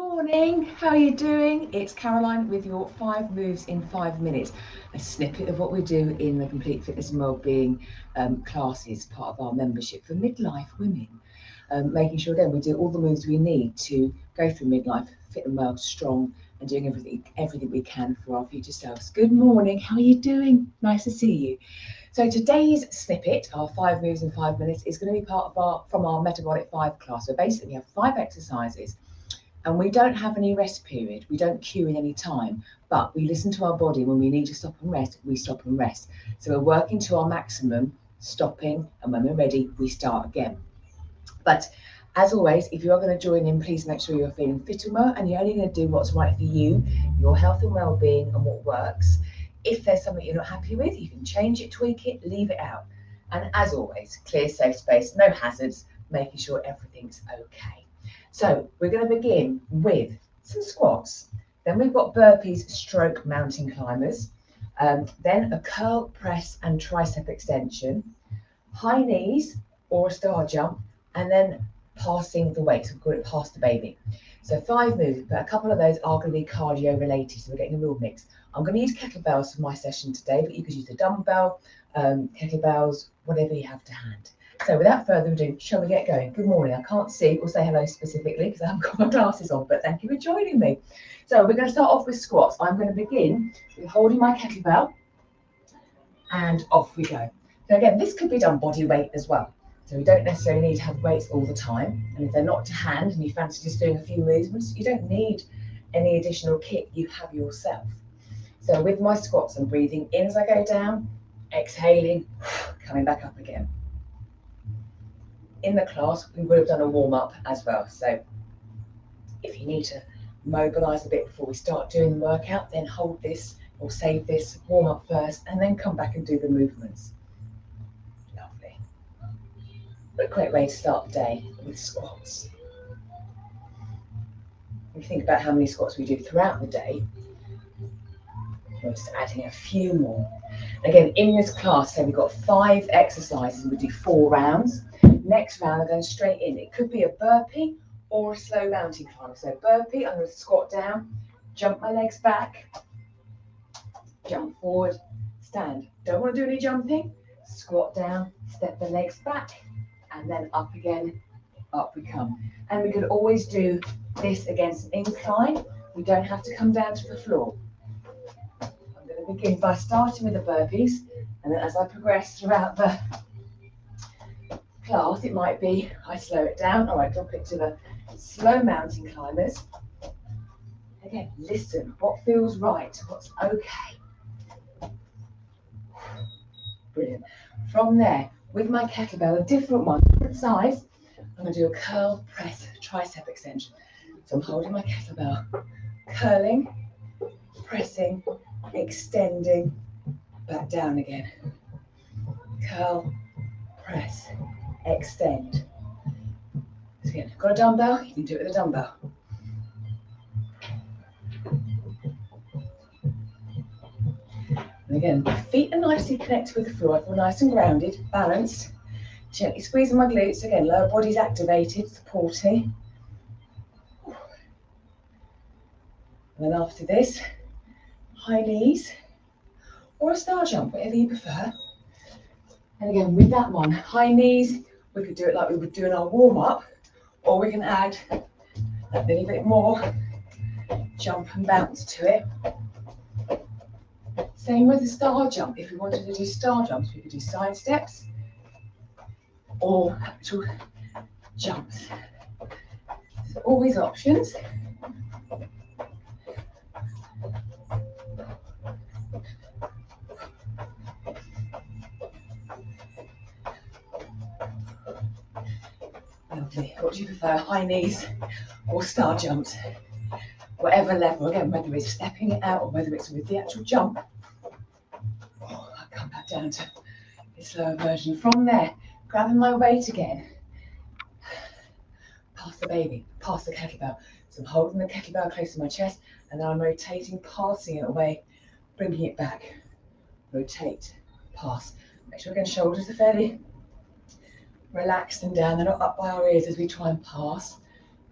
morning, how are you doing? It's Caroline with your 5 moves in 5 minutes, a snippet of what we do in the Complete Fitness and Wellbeing classes, part of our membership for midlife women. Making sure again we do all the moves we need to go through midlife, fit and well, strong, and doing everything we can for our future selves. Good morning, how are you doing? Nice to see you. So today's snippet, our 5 moves in 5 minutes, is going to be part of from our Metabolic 5 class. So basically we have 5 exercises and we don't have any rest period. We don't queue in any time, but we listen to our body. When we need to stop and rest, we stop and rest. So we're working to our maximum, stopping, and when we're ready, we start again. But as always, if you are going to join in, please make sure you're feeling fit and well, and you're only going to do what's right for you, your health and well-being, and what works. If there's something you're not happy with, you can change it, tweak it, leave it out. And as always, clear, safe space, no hazards, making sure everything's okay. So we're going to begin with some squats. Then we've got burpees, stroke mountain climbers. Then a curl, press, and tricep extension. High knees or a star jump, and then passing the weight. So we call it pass the baby. So 5 moves, but a couple of those are going to be cardio related. So we're getting a real mix. I'm going to use kettlebells for my session today, but you could use a dumbbell, kettlebells, whatever you have to hand. So without further ado, shall we get going? Good morning. I can't see or say hello specifically because I haven't got my glasses on, but thank you for joining me. So we're going to start off with squats. I'm going to begin with holding my kettlebell and off we go. So again, this could be done body weight as well. So we don't necessarily need to have weights all the time. And if they're not to hand and you fancy just doing a few movements, you don't need any additional kit, you have yourself. So with my squats, I'm breathing in as I go down, exhaling, coming back up again. In the class, we would have done a warm-up as well. So if you need to mobilize a bit before we start doing the workout, then hold this or save this, warm up first, and then come back and do the movements. Lovely. But a great way to start the day with squats. If you think about how many squats we do throughout the day, we're just adding a few more. Again, in this class, so we've got 5 exercises. We do 4 rounds. Next round, I'm going straight in. It could be a burpee or a slow mountain climb. So burpee, I'm going to squat down, jump my legs back, jump forward, stand. Don't want to do any jumping. Squat down, step the legs back, and then up again, up we come. And we could always do this against an incline. We don't have to come down to the floor. I'm going to begin by starting with the burpees, and then as I progress throughout the class, it might be I slow it down or I drop it to the slow mountain climbers. Again, listen, what feels right, what's okay. Brilliant. From there, with my kettlebell, a different one, different size, I'm going to do a curl, press, tricep extension. So I'm holding my kettlebell, curling, pressing, extending, back down again. Curl, press, extend. So again, got a dumbbell, you can do it with a dumbbell. And again, my feet are nicely connected with the floor. I feel nice and grounded, balanced. Gently squeezing my glutes. Again, lower body's activated, supporting. And then after this, high knees or a star jump, whatever you prefer. And again, with that one, high knees, we could do it like we would do in our warm-up, or we can add a little bit more jump and bounce to it. Same with the star jump. If we wanted to do star jumps, we could do side steps or actual jumps. So always options. Lovely. What do you prefer, high knees or star jumps? Whatever level, again, whether it's stepping it out or whether it's with the actual jump. I'll come back down to the slower version. From there, grabbing my weight again. Pass the baby, pass the kettlebell. So I'm holding the kettlebell close to my chest and then I'm rotating, passing it away, bringing it back. Rotate, pass. Make sure again, shoulders are fairly relaxed and down. They're not up by our ears as we try and pass.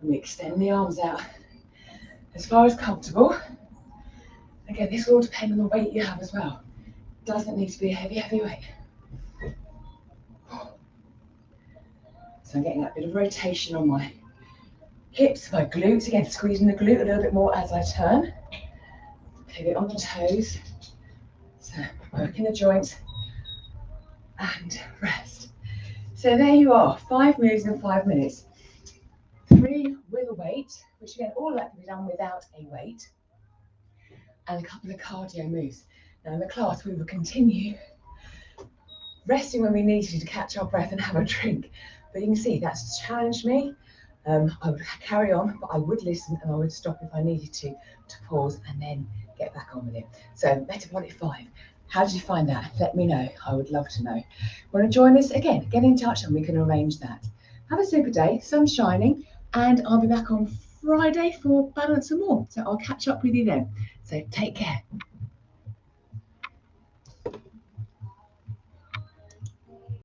And we extend the arms out as far as comfortable. Again, this will all depend on the weight you have as well. Doesn't need to be a heavy weight. So I'm getting that bit of rotation on my hips, my glutes. Again, squeezing the glute a little bit more as I turn. Pivot on the toes. So working the joints and rest. So there you are, 5 moves in 5 minutes. 3 with a weight, which again, all of that can be done without a weight. And a couple of cardio moves. Now in the class, we will continue resting when we need to catch our breath and have a drink. But you can see that's challenged me. I would carry on, but I would listen and I would stop if I needed to pause and then get back on with it. So Metabolic 5, how did you find that? Let me know. I would love to know. Want to join us? Again, get in touch and we can arrange that. Have a super day, sun's shining, and I'll be back on Friday for balance and more. So I'll catch up with you then. So take care.